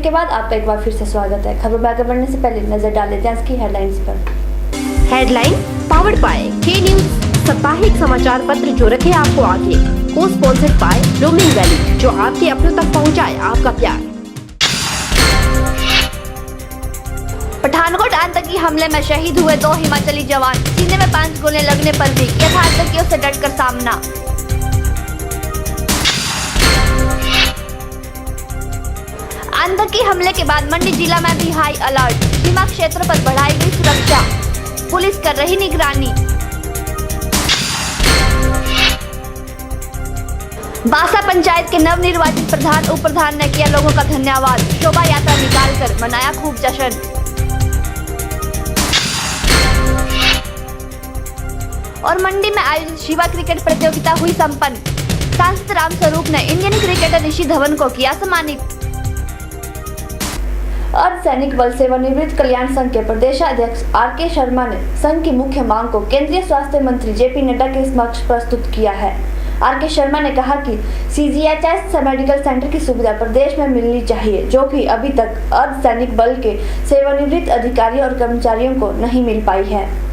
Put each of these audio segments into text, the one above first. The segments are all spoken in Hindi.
के बाद आपका एक बार फिर से स्वागत है। खबर में आगे बढ़ने से पहले नजर डाल लेते हैं इसकी हेडलाइंस पर। हेडलाइन पावर्ड बाय के न्यूज, साप्ताहिक समाचार पत्र जो रखे आपको आगे। को स्पॉन्सर्ड बाय ब्लूमिंग वैली, जो आपके अपनों तक पहुंचाए आपका प्यार। पठानकोट आतंकी हमले में शहीद हुए 2 हिमाचली जवान, सीने में 5 गोले लगने पर भी किया था आतंकियों से डटकर सामना। आतंकी हमले के बाद मंडी जिला में भी हाई अलर्ट, सीमा क्षेत्र पर बढ़ाई गई सुरक्षा, पुलिस कर रही निगरानी। बासा पंचायत के नवनिर्वाचित प्रधान उप प्रधान ने किया लोगों का धन्यवाद, शोभा यात्रा निकालकर मनाया खूब जश्न। और मंडी में आयोजित शिवा क्रिकेट प्रतियोगिता हुई संपन्न, सांसद रामस्वरूप ने इंडियन क्रिकेटर ऋषि धवन को किया सम्मानित। अर्धसैनिक बल सेवानिवृत्त कल्याण संघ के प्रदेशाध्यक्ष आर.के. शर्मा ने संघ की मुख्य मांग को केंद्रीय स्वास्थ्य मंत्री जे.पी. नड्डा के समक्ष प्रस्तुत किया है। आर.के. शर्मा ने कहा कि CGHS मेडिकल सेंटर की सुविधा प्रदेश में मिलनी चाहिए, जो कि अभी तक अर्धसैनिक बल के सेवानिवृत्त अधिकारियों और कर्मचारियों को नहीं मिल पाई है।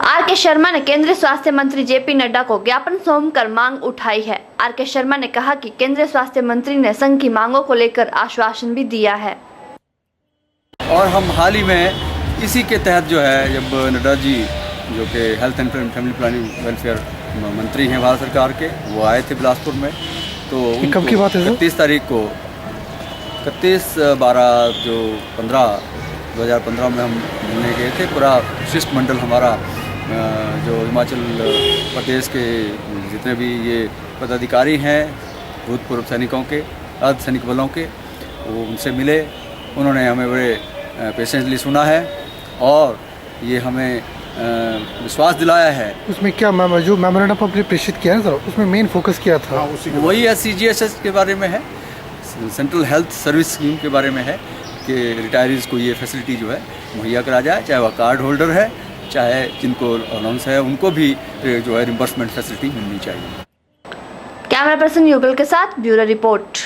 आर.के. शर्मा ने केंद्रीय स्वास्थ्य मंत्री जे.पी. नड्डा को ज्ञापन सौंपकर मांग उठाई है। आर.के. शर्मा ने कहा कि केंद्रीय स्वास्थ्य मंत्री ने संघ की मांगों को लेकर आश्वासन भी दिया है। और हम हाल ही में इसी के तहत जो है, जब नड्डा जी जो कि health and family planning welfare मंत्री हैं भारत सरकार के, वो आए थे बिलासपुर में। तो कब की बात है? 31 तारीख को 31/12/2015 में हम मिलने गए थे। पूरा शिष्टमंडल हमारा जो हिमाचल प्रदेश के जितने भी ये पदाधिकारी हैं भूतपूर्व सैनिकों के, अर्धसैनिक बलों के, वो उनसे मिले। उन्होंने हमें बड़े पेशेंटली सुना है और ये हमें विश्वास दिलाया है। उसमें क्या जो मेमोरेंडम आपने प्रेषित किया है सर, उसमें मेन फोकस क्या था? वही है, CGHS के बारे में है, सेंट्रल हेल्थ सर्विस स्कीम के बारे में है कि रिटायरीज़ को ये फैसिलिटी जो है मुहैया करा जाए, चाहे वह कार्ड होल्डर है, चाहे जिनको अलाउंस है, उनको भी जो है रिम्बर्समेंट फैसिलिटी मिलनी चाहिए। कैमरा पर्सन युगल के साथ ब्यूरो रिपोर्ट।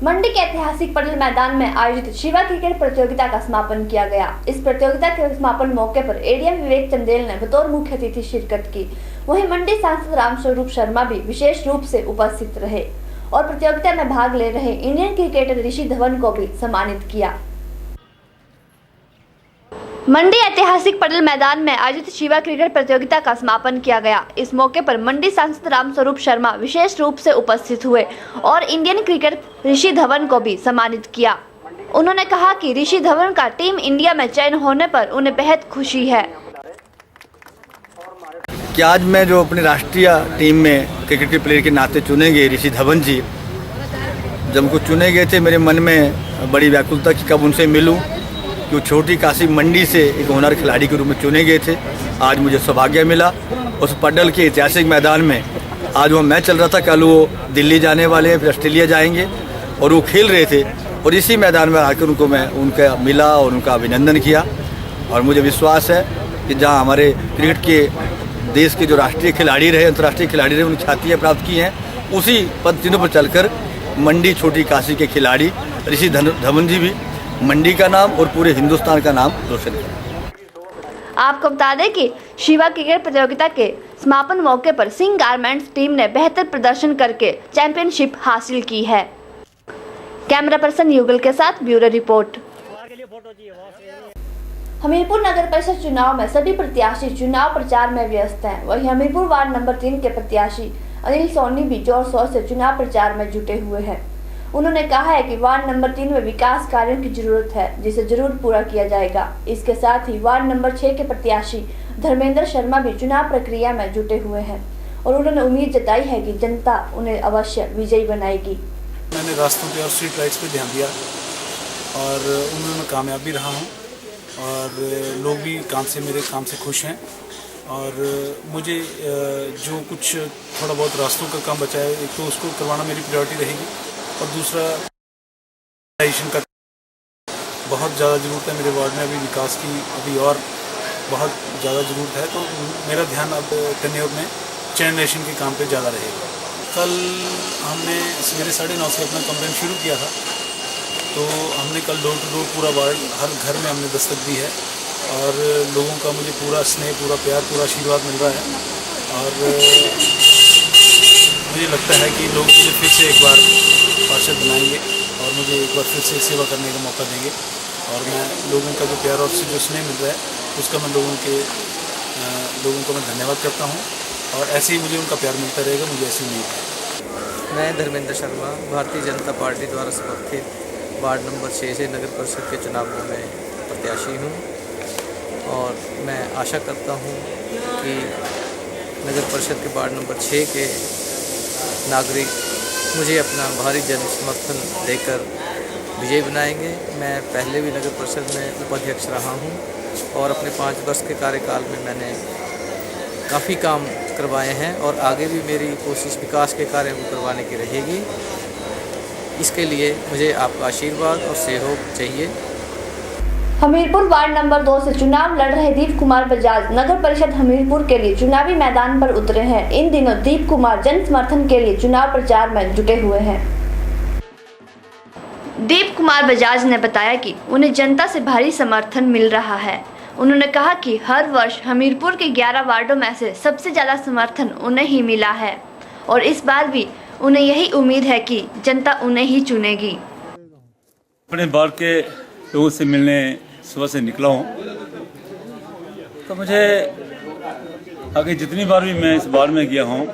मंडी के ऐतिहासिक पटेल मैदान में आयोजित शिवा क्रिकेट प्रतियोगिता का समापन किया गया। इस प्रतियोगिता के समापन मौके पर एडीएम विवेक चंदेल ने बतौर मुख्य अतिथि शिरकत की। वहीं मंडी सांसद रामस्वरूप शर्मा भी विशेष रूप से उपस्थित रहे और प्रतियोगिता में भाग ले रहे इंडियन क्रिकेटर ऋषि धवन को भी सम्मानित किया। मंडी ऐतिहासिक पटेल मैदान में आयोजित शिवा क्रिकेट प्रतियोगिता का समापन किया गया। इस मौके पर मंडी सांसद रामस्वरूप शर्मा विशेष रूप से उपस्थित हुए और इंडियन क्रिकेटर ऋषि धवन को भी सम्मानित किया। उन्होंने कहा कि ऋषि धवन का टीम इंडिया में चयन होने पर उन्हें बेहद खुशी है कि आज मैं जो अपनी राष्ट्रीय टीम में क्रिकेट के प्लेयर के नाते चुने गए ऋषि धवन जी, जब उनको चुने गए थे मेरे मन में बड़ी व्याकुलता कि कब उनसे मिलूं, कि छोटी काशी मंडी से एक होनहार खिलाड़ी के रूप में चुने गए थे। आज मुझे सौभाग्य मिला उस पटेल के ऐतिहासिक मैदान में। आज वो मैच चल रहा था, कल वो दिल्ली जाने वाले हैं, फिर ऑस्ट्रेलिया जाएंगे और वो खेल रहे थे और इसी मैदान में आकर उनको मैं उनका मिला और उनका अभिनंदन किया। और मुझे विश्वास है कि जहाँ हमारे क्रिकेट के देश के जो राष्ट्रीय खिलाड़ी रहे, अंतर्राष्ट्रीय खिलाड़ी रहे, उनकी ख्यातियाँ प्राप्त की हैं, उसी पद चिन्हों पर चलकर मंडी छोटी काशी के खिलाड़ी ऋषि धवन जी भी मंडी का नाम और पूरे हिंदुस्तान का नाम रोशन किया। आपको बता दें कि शिवा क्रिकेट प्रतियोगिता के समापन मौके पर सिंह गारमेंट्स टीम ने बेहतर प्रदर्शन करके चैंपियनशिप हासिल की है। कैमरा पर्सन युगल के साथ ब्यूरो रिपोर्ट। हमीरपुर नगर परिषद चुनाव में सभी प्रत्याशी चुनाव प्रचार में व्यस्त हैं। वहीं हमीरपुर वार्ड नंबर 3 के प्रत्याशी अनिल सोनी भी जोर शोर से चुनाव प्रचार में जुटे हुए हैं। उन्होंने कहा है कि वार्ड नंबर 3 में विकास कार्यों की जरूरत है, जिसे जरूर पूरा किया जाएगा। इसके साथ ही वार्ड नंबर 6 के प्रत्याशी धर्मेंद्र शर्मा भी चुनाव प्रक्रिया में जुटे हुए हैं और उन्होंने उम्मीद जताई है कि जनता उन्हें अवश्य विजयी बनाएगी। मैंने रास्तों पे और स्ट्रीट लाइट्स पे ध्यान दिया और उनमें मैं कामयाब भी रहा हूँ और लोग भी मेरे काम से खुश हैं। और मुझे जो कुछ थोड़ा बहुत रास्तों का काम बचा है, एक तो उसको करवाना मेरी प्रायोरिटी रहेगी और दूसरा का बहुत ज़्यादा ज़रूरत है मेरे वार्ड में अभी विकास की, अभी और बहुत ज़्यादा ज़रूरत है। तो मेरा ध्यान अब टेन्योर में चैन नेशन के काम पे ज़्यादा रहेगा। कल हमने सवेरे 9:30 से अपना कैंपेन शुरू किया था। तो हमने कल डोर टू डोर पूरा वार्ड हर घर में हमने दस्तक दी है और लोगों का मुझे पूरा स्नेह, पूरा प्यार, पूरा आशीर्वाद मिल रहा है। और मुझे लगता है कि लोग मुझे फिर से एक बार पार्षद बनाएंगे और मुझे एक बार फिर से सेवा करने का मौका देंगे। और मैं लोगों का जो प्यार और जो स्नेह मिल रहा है उसका मैं लोगों को मैं धन्यवाद करता हूँ और ऐसे ही मुझे उनका प्यार मिलता रहेगा, मुझे ऐसी उम्मीद है। मैं धर्मेंद्र शर्मा भारतीय जनता पार्टी द्वारा समर्थित वार्ड नंबर 6 से नगर परिषद के चुनावों में प्रत्याशी हूँ और मैं आशा करता हूँ कि नगर परिषद के वार्ड नंबर 6 के नागरिक मुझे अपना भारी जन समर्थन देकर विजयी बनाएंगे। मैं पहले भी नगर परिषद में उपाध्यक्ष रहा हूँ और अपने 5 वर्ष के कार्यकाल में मैंने काफ़ी काम करवाए हैं और आगे भी मेरी कोशिश विकास के कार्यों को करवाने की रहेगी। इसके लिए मुझे आपका आशीर्वाद और सहयोग चाहिए। हमीरपुर वार्ड नंबर 2 से चुनाव लड़ रहे दीप कुमार बजाज नगर परिषद हमीरपुर के लिए चुनावी मैदान पर उतरे हैं। इन दिनों दीप कुमार जन समर्थन के लिए चुनाव प्रचार में जुटे हुए हैं। दीप कुमार बजाज ने बताया कि उन्हें जनता से भारी समर्थन मिल रहा है। उन्होंने कहा कि हर वर्ष हमीरपुर के 11 वार्डों में से सबसे ज़्यादा समर्थन उन्हें ही मिला है और इस बार भी उन्हें यही उम्मीद है कि जनता उन्हें ही चुनेगी। अपने वार्ड के लोगों से मिलने सुबह से निकला हूँ तो मुझे आगे जितनी बार भी मैं इस वार्ड में गया हूँ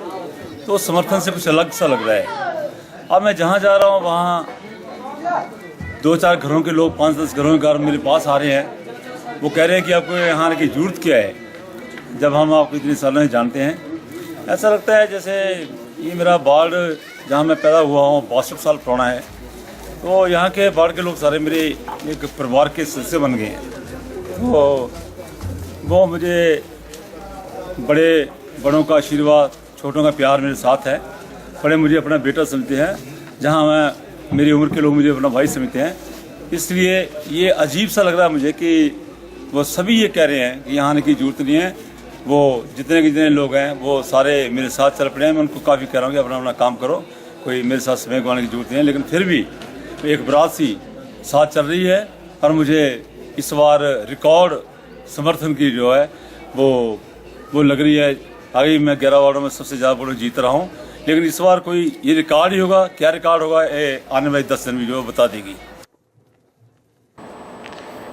तो समर्थन से कुछ अलग सा लग रहा है। अब मैं जहाँ जा रहा हूँ वहाँ 2-4 घरों के लोग, 5-10 घरों के घर मेरे पास आ रहे हैं। वो कह रहे हैं कि आपको यहाँ आने की जरूरत क्या है जब हम आपको इतने सालों से जानते हैं। ऐसा लगता है जैसे ये मेरा वार्ड जहाँ मैं पैदा हुआ हूँ 62 साल पुराना है। तो यहाँ के वार्ड के लोग सारे मेरे एक परिवार के सदस्य बन गए हैं। तो वो मुझे बड़ों का आशीर्वाद, छोटों का प्यार मेरे साथ है। बड़े मुझे अपना बेटा समझते हैं, जहाँ मेरी उम्र के लोग मुझे अपना भाई समझते हैं। इसलिए ये अजीब सा लग रहा है मुझे कि वो सभी ये कह रहे हैं कि यहाँ आने की जरूरत नहीं है। वो जितने लोग हैं वो सारे मेरे साथ चल पड़े हैं। मैं उनको काफ़ी कह रहा हूँ कि अपना काम करो, कोई मेरे साथ समय गंवाने की जरूरत नहीं है। लेकिन फिर भी एक बरात सी साथ चल रही है और मुझे इस बार रिकॉर्ड समर्थन की जो है वो लग रही है। आगे मैं 11 वार्डों में सबसे ज़्यादा वोट जीत रहा हूँ, लेकिन इस बार कोई ये रिकॉर्ड ही होगा। क्या रिकॉर्ड होगा आने वाले 10 दिन में जो बता देगी।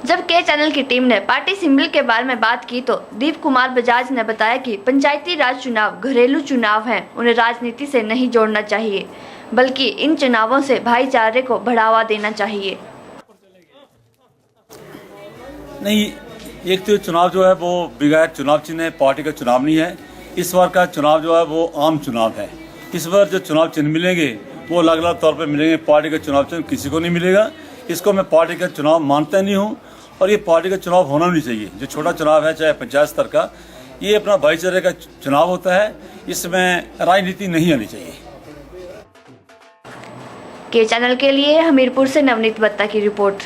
जब के चैनल की टीम ने पार्टी सिंबल के बारे में बात की तो दीप कुमार बजाज ने बताया कि पंचायती राज चुनाव घरेलू चुनाव हैं, उन्हें राजनीति से नहीं जोड़ना चाहिए बल्कि इन चुनावों से भाईचारे को बढ़ावा देना चाहिए। नहीं, एक तो चुनाव जो है वो बगैर चुनाव चिन्ह है, पार्टी का चुनाव नहीं है। इस बार का चुनाव जो है वो आम चुनाव है। इस बार जो चुनाव चिन्ह मिलेंगे वो अलग अलग तौर पर मिलेंगे। पार्टी का चुनाव चिन्ह किसी को नहीं मिलेगा। इसको मैं पार्टी का चुनाव मानता नहीं हूँ और ये पार्टी का चुनाव होना नहीं चाहिए। जो छोटा चुनाव है, चाहे पंचायत स्तर का, ये अपना भाईचारे का चुनाव होता है। इसमें राजनीति नहीं आनी चाहिए। के चैनल के लिए हमीरपुर से नवनीत बत्ता की रिपोर्ट।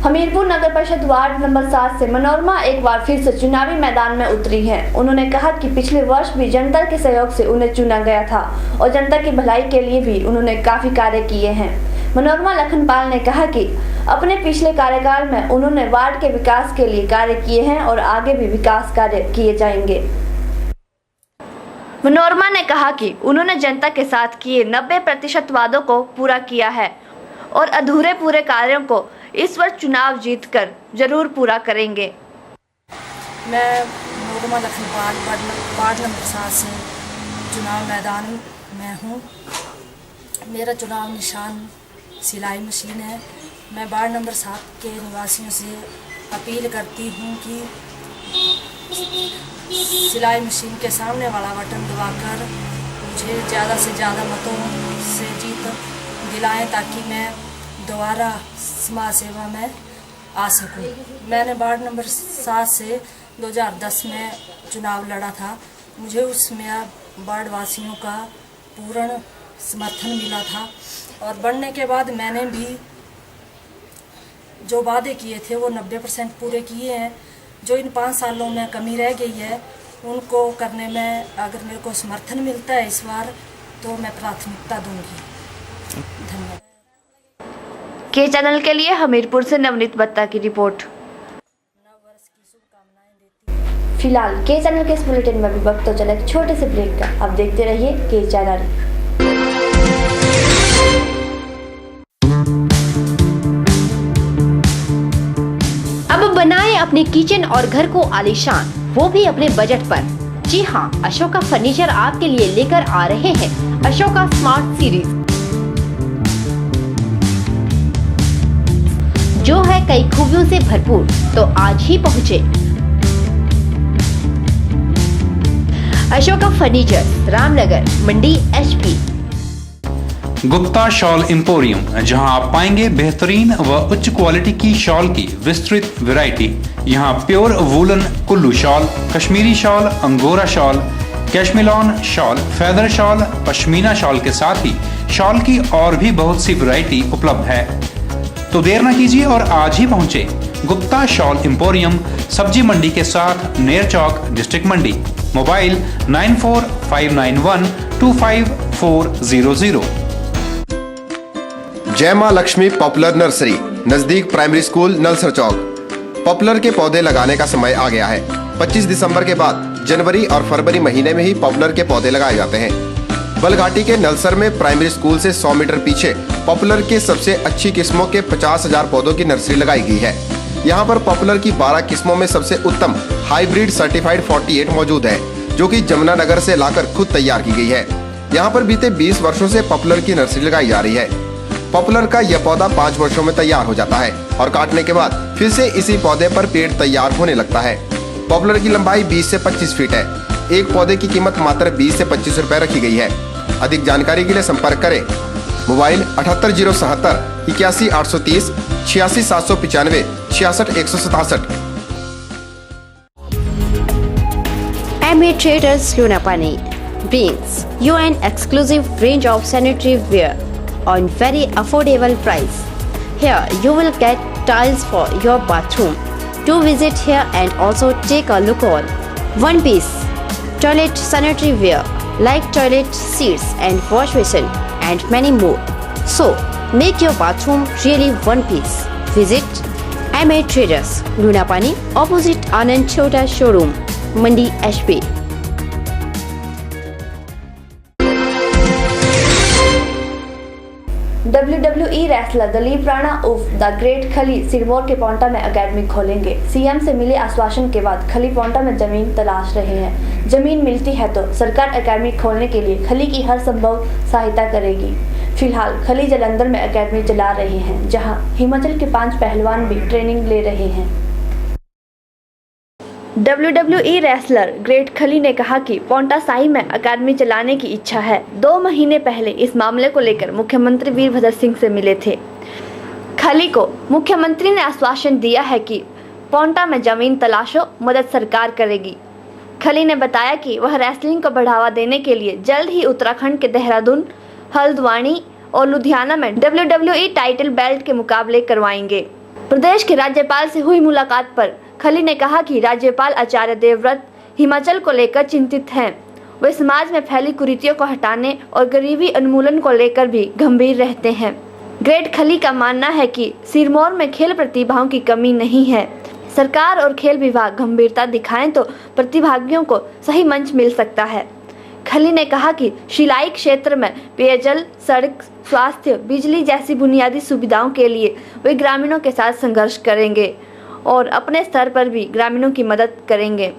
हमीरपुर नगर परिषद वार्ड नंबर 7 से मनोरमा एक बार फिर से चुनावी मैदान में उतरी है। उन्होंने कहा कि पिछले वर्ष भी जनता के सहयोग से उन्हें चुना गया था और जनता की भलाई के लिए भी उन्होंने काफी कार्य किए हैं। मनोरमा लखनपाल ने कहा कि अपने पिछले कार्यकाल में उन्होंने वार्ड के विकास के लिए कार्य किए हैं और आगे भी विकास कार्य किए जाएंगे। मनोरमा ने कहा कि उन्होंने जनता के साथ किए 90% वादों को पूरा किया है और अधूरे पूरे कार्यों को इस वर्ष चुनाव जीतकर जरूर पूरा करेंगे। मैं मनोरमा लखनपाल वार्ड नंबर 7 से चुनाव मैदान में हूँ। मेरा चुनाव निशान सिलाई मशीन है। मैं वार्ड नंबर 7 के निवासियों से अपील करती हूँ कि सिलाई मशीन के सामने वाला बटन दबाकर मुझे ज़्यादा से ज़्यादा मतों से जीत दिलाएं ताकि मैं दोबारा समाज सेवा में आ सकूं। मैंने वार्ड नंबर 7 से 2010 में चुनाव लड़ा था। मुझे उसमें वार्ड वासियों का पूर्ण समर्थन मिला था और बढ़ने के बाद मैंने भी जो वादे किए थे वो 90% पूरे किए हैं। जो इन 5 सालों में कमी रह गई है उनको करने में अगर मेरे को समर्थन मिलता है इस बार तो मैं प्राथमिकता दूंगी। धन्यवाद। के चैनल के लिए हमीरपुर से नवनीत बत्ता की रिपोर्ट। फिलहाल के चैनल के इस बुलेटिन में भी वक्त तो चला एक छोटे से ब्रेक का। अब देखते रहिए के चैनल। अब बनाए अपने किचन और घर को आलीशान, वो भी अपने बजट पर। जी हाँ, अशोका फर्नीचर आपके लिए लेकर आ रहे हैं अशोका स्मार्ट सीरीज, जो है कई खूबियों से भरपूर। तो आज ही पहुँचे अशोका फर्नीचर, रामनगर, मंडी, HP। गुप्ता शॉल एम्पोरियम, जहां आप पाएंगे बेहतरीन व उच्च क्वालिटी की शॉल की विस्तृत वैरायटी। यहां pure woollen Kullu shawl, Kashmiri shawl, angora shawl, cashmilon shawl, feather shawl, pashmina shawl के साथ ही शॉल की और भी बहुत सी वैरायटी उपलब्ध है। तो देर न कीजिए और आज ही पहुंचे गुप्ता शॉल एम्पोरियम, सब्जी मंडी के साथ, नेर चौक, डिस्ट्रिक्ट मंडी। मोबाइल 9459125400। जय मां लक्ष्मी पॉपुलर नर्सरी, नजदीक प्राइमरी स्कूल, नलसर चौक। पॉपुलर के पौधे लगाने का समय आ गया है। 25 दिसंबर के बाद जनवरी और फरवरी महीने में ही पॉपुलर के पौधे लगाए जाते हैं। बलघाटी के नलसर में प्राइमरी स्कूल से 100 मीटर पीछे पॉपुलर के सबसे अच्छी किस्मों के 50,000 पौधों की नर्सरी लगाई गई है। यहाँ पर पॉपुलर की 12 किस्मों में सबसे उत्तम हाइब्रिड सर्टिफाइड 48 मौजूद है, जो कि जमुनानगर से लाकर खुद तैयार की गई है। यहाँ पर बीते 20 वर्षों से पॉपुलर की नर्सरी लगाई जा रही है। पॉपुलर का यह पौधा 5 वर्षों में तैयार हो जाता है और काटने के बाद फिर से इसी पौधे पर पेड़ तैयार होने लगता है। पॉपुलर की लंबाई 20 से 25 फीट है। एक पौधे की कीमत मात्र 20 से 25 रुपए रखी गई है। अधिक जानकारी के लिए संपर्क करें। Mobile 78077 81830 86795 66167। MA Traders Lunapani brings you an exclusive range of sanitary ware on very affordable price. Here you will get tiles for your bathroom. Do visit here and also take a look on one piece toilet sanitary ware like toilet seats and wash basin and many more. So make your bathroom really one piece. Visit MA Traders Lunapani, opposite Anand Chota showroom, Mandi, HP। WWE wrestler Dalip Rana उर्फ द ग्रेट खली सिरमौर के पोंटा में एकेडमी खोलेंगे। सीएम से मिले आश्वासन के बाद खली पोंटा में जमीन तलाश रहे हैं। जमीन मिलती है तो सरकार एकेडमी खोलने के लिए खली की हर संभव सहायता करेगी। फिलहाल खली जालंधर में एकेडमी चला रहे हैं, जहां हिमाचल के 5 पहलवान भी ट्रेनिंग ले रहे हैं। WWE रेसलर ग्रेट खली ने कहा कि पोंटा साहिब में अकादमी चलाने की इच्छा है। 2 महीने पहले इस मामले को लेकर मुख्यमंत्री वीरभद्र सिंह से मिले थे। खली को मुख्यमंत्री ने आश्वासन दिया है कि पोंटा में जमीन तलाशो, मदद सरकार करेगी। खली ने बताया कि वह रेसलिंग को बढ़ावा देने के लिए जल्द ही उत्तराखंड के देहरादून, हल्द्वानी और लुधियाना में WWE टाइटल बेल्ट के मुकाबले करवाएंगे। प्रदेश के राज्यपाल से हुई मुलाकात पर खली ने कहा कि राज्यपाल आचार्य देवव्रत हिमाचल को लेकर चिंतित हैं। वे समाज में फैली कुरीतियों को हटाने और गरीबी उन्मूलन को लेकर भी गंभीर रहते हैं। ग्रेट खली का मानना है कि सिरमौर में खेल प्रतिभाओं की कमी नहीं है। सरकार और खेल विभाग गंभीरता दिखाएं तो प्रतिभागियों को सही मंच मिल सकता है। खली ने कहा कि सिलाई क्षेत्र में पेयजल, सड़क, स्वास्थ्य, बिजली जैसी बुनियादी सुविधाओं के लिए वे ग्रामीणों के साथ संघर्ष करेंगे और अपने स्तर पर भी ग्रामीणों की मदद करेंगे।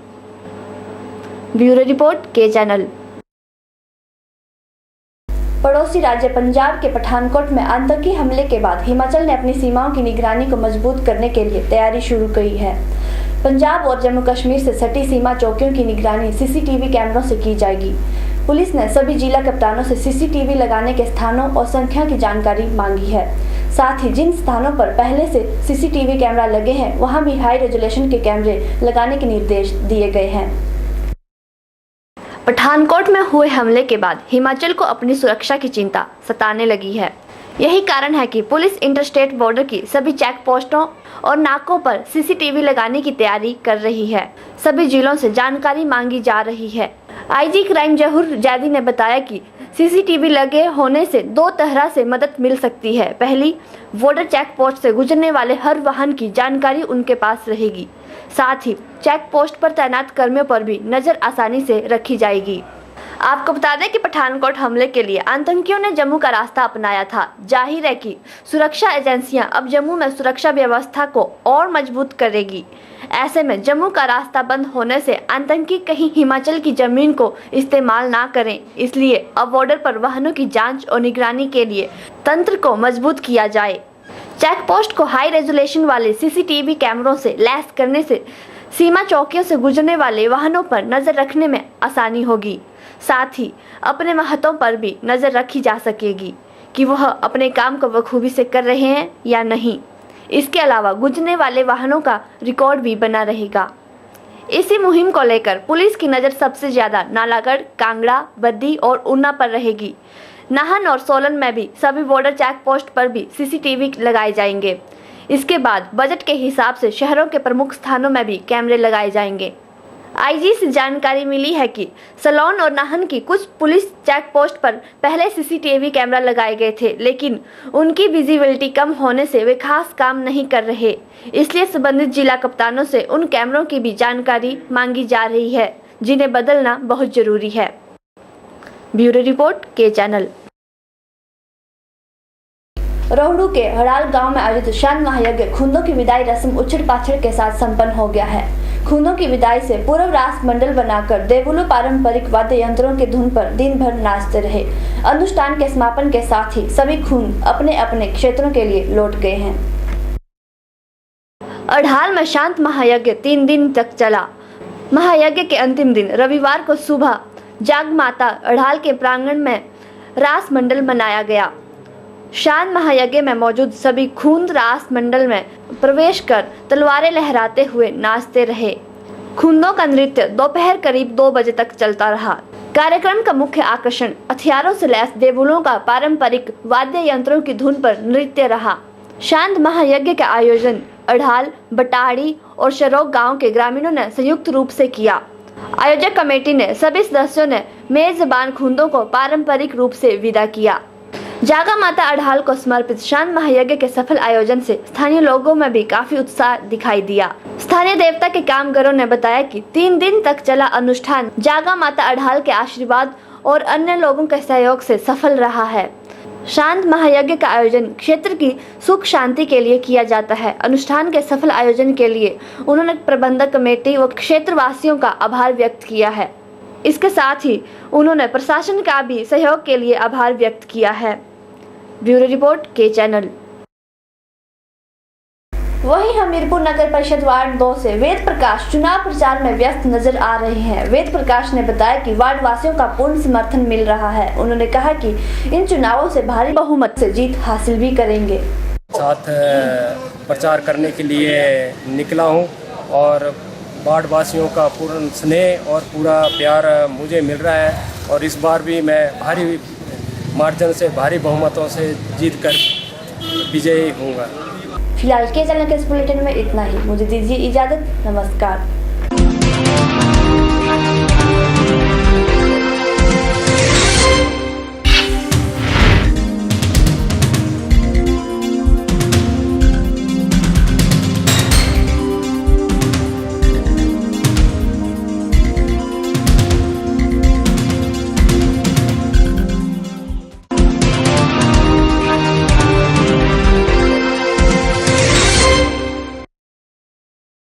ब्यूरो रिपोर्ट, के चैनल। पड़ोसी राज्य पंजाब के पठानकोट में आतंकी हमले के बाद हिमाचल ने अपनी सीमाओं की निगरानी को मजबूत करने के लिए तैयारी शुरू की है। पंजाब और जम्मू कश्मीर से सटी सीमा चौकियों की निगरानी सीसीटीवी कैमरों से की जाएगी। पुलिस ने सभी जिला कप्तानों से सीसीटीवी लगाने के स्थानों और संख्या की जानकारी मांगी है। साथ ही जिन स्थानों पर पहले से सीसीटीवी कैमरा लगे हैं, वहां भी हाई रेजोल्यूशन के कैमरे लगाने के निर्देश दिए गए हैं। पठानकोट में हुए हमले के बाद हिमाचल को अपनी सुरक्षा की चिंता सताने लगी है। यही कारण है कि पुलिस इंटरस्टेट बॉर्डर की सभी चेक पोस्टों और नाकों पर सीसीटीवी लगाने की तैयारी कर रही है। सभी जिलों से जानकारी मांगी जा रही है। आईजी क्राइम जहूर जैदी ने बताया कि सीसीटीवी लगे होने से दो तरह से मदद मिल सकती है। पहली, बॉर्डर चेक पोस्ट से गुजरने वाले हर वाहन की जानकारी उनके पास रहेगी। साथ ही चेक पोस्ट पर तैनात कर्मियों पर भी नजर आसानी से रखी जाएगी। आपको बता दें कि पठानकोट हमले के लिए आतंकियों ने जम्मू का रास्ता अपनाया था। जाहिर है कि सुरक्षा एजेंसियां अब जम्मू में सुरक्षा व्यवस्था को और मजबूत करेगी। ऐसे में जम्मू का रास्ता बंद होने से आतंकी कहीं हिमाचल की जमीन को इस्तेमाल ना करें, इसलिए अब बॉर्डर पर वाहनों की जांच और निगरानी के लिए तंत्र को मजबूत किया जाए। चेक पोस्ट को हाई रेजोल्यूशन वाले सीसीटीवी कैमरों से लैस करने से सीमा चौकियों से गुजरने वाले वाहनों पर नजर रखने में आसानी होगी। साथ ही अपने महत्वों पर भी नजर रखी जा सकेगी कि वह अपने काम को बखूबी से कर रहे हैं या नहीं। इसके अलावा गुजरने वाले वाहनों का रिकॉर्ड भी बना रहेगा। इसी मुहिम को लेकर पुलिस की नज़र सबसे ज़्यादा नालागढ़, कांगड़ा, बद्दी और ऊना पर रहेगी। नाहन और सोलन में भी सभी बॉर्डर चेक पोस्ट पर भी सीसीटीवी लगाए जाएंगे। इसके बाद बजट के हिसाब से शहरों के प्रमुख स्थानों में भी कैमरे लगाए जाएंगे। आईजी से जानकारी मिली है कि सलोन और नाहन की कुछ पुलिस चेक पोस्ट पर पहले सीसीटीवी कैमरा लगाए गए थे, लेकिन उनकी विजिबिलिटी कम होने से वे खास काम नहीं कर रहे। इसलिए संबंधित जिला कप्तानों से उन कैमरों की भी जानकारी मांगी जा रही है, जिन्हें बदलना बहुत जरूरी है। ब्यूरो रिपोर्ट के चैनल। रोहड़ू के हड़ाल गांव में आयोजित शान महायज्ञ खूंदों की विदाई रस्म उछड़ पाछड़ के साथ संपन्न हो गया है। खूंदों की विदाई से पूर्व रास मंडल बनाकर देवुलू पारंपरिक वाद्य यंत्रों की धुन पर दिन भर नाचते रहे। अनुष्ठान के समापन के साथ ही सभी खूंद अपने अपने क्षेत्रों के लिए लौट गए हैं। अढ़ाल में शांत महायज्ञ 3 दिन तक चला। महायज्ञ के अंतिम दिन रविवार को सुबह जागमाता अढ़ाल के प्रांगण में रास मंडल मनाया गया। शान महायज्ञ में मौजूद सभी खूंद रास मंडल में प्रवेश कर तलवारें लहराते हुए नाचते रहे। खूंदों का नृत्य दोपहर करीब 2 बजे तक चलता रहा। कार्यक्रम का मुख्य आकर्षण हथियारों से लैस देवुलों का पारंपरिक वाद्य यंत्रों की धुन पर नृत्य रहा। शांत महायज्ञ का आयोजन अढ़ाल, बटाड़ी और शरोग गांव के ग्रामीणों ने संयुक्त रूप से किया। आयोजक कमेटी ने सभी सदस्यों ने मेजबान खूंदों को पारंपरिक रूप से विदा किया। जागा माता अढ़ाल को समर्पित शांत महायज्ञ के सफल आयोजन से स्थानीय लोगों में भी काफी उत्साह दिखाई दिया। स्थानीय देवता के कामगारों ने बताया कि 3 दिन तक चला अनुष्ठान जागा माता अढ़ाल के आशीर्वाद और अन्य लोगों के सहयोग से सफल रहा है। शांत महायज्ञ का आयोजन क्षेत्र की सुख शांति के लिए किया जाता है। अनुष्ठान के सफल आयोजन के लिए उन्होंने प्रबंधक कमेटी व क्षेत्रवासियों का आभार व्यक्त किया है। इसके साथ ही उन्होंने प्रशासन का भी सहयोग के लिए आभार व्यक्त किया है। ब्यूरो रिपोर्ट के चैनल। वहीं हमीरपुर नगर परिषद वार्ड 2 से वेद प्रकाश चुनाव प्रचार में व्यस्त नजर आ रहे हैं। वेद प्रकाश ने बताया कि वार्ड वासियों का पूर्ण समर्थन मिल रहा है। उन्होंने कहा कि इन चुनावों से भारी बहुमत से जीत हासिल भी करेंगे। साथ प्रचार करने के लिए निकला हूं और वार्ड वासियों का पूर्ण स्नेह और पूरा प्यार मुझे मिल रहा है और इस बार भी मैं भारी मार्जिन से, भारी बहुमतों से जीत कर विजयी होऊंगा। फिलहाल के चैनल के इस बुलेटिन में इतना ही। मुझे दीजिए इजाजत। नमस्कार।